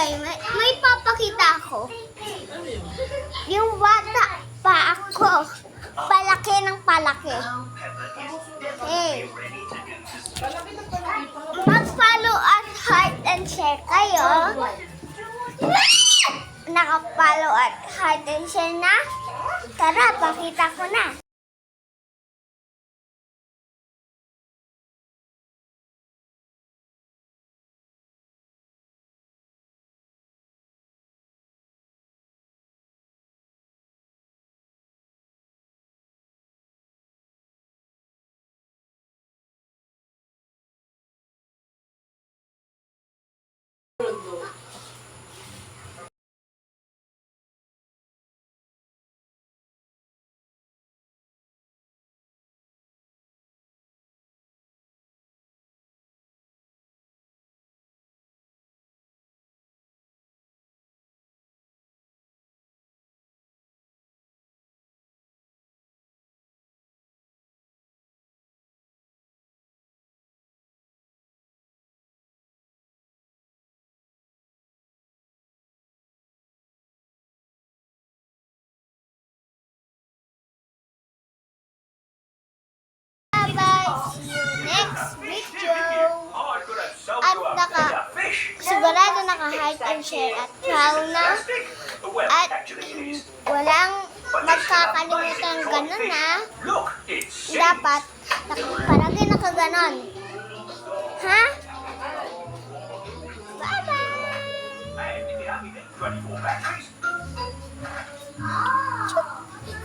guys, may papakita ako. Yung bata pa ako. Palaki ng palaki. Hey. Mag-follow at heart and share kayo. Naka-follow at heart and share na? Tara, pakita ko na. Bye-bye. See you next video. At sigurado naka-heart and share at follow na. At walang magkakalimutan ganun na. Dapat palagi nakaganon. Ha? Bye-bye.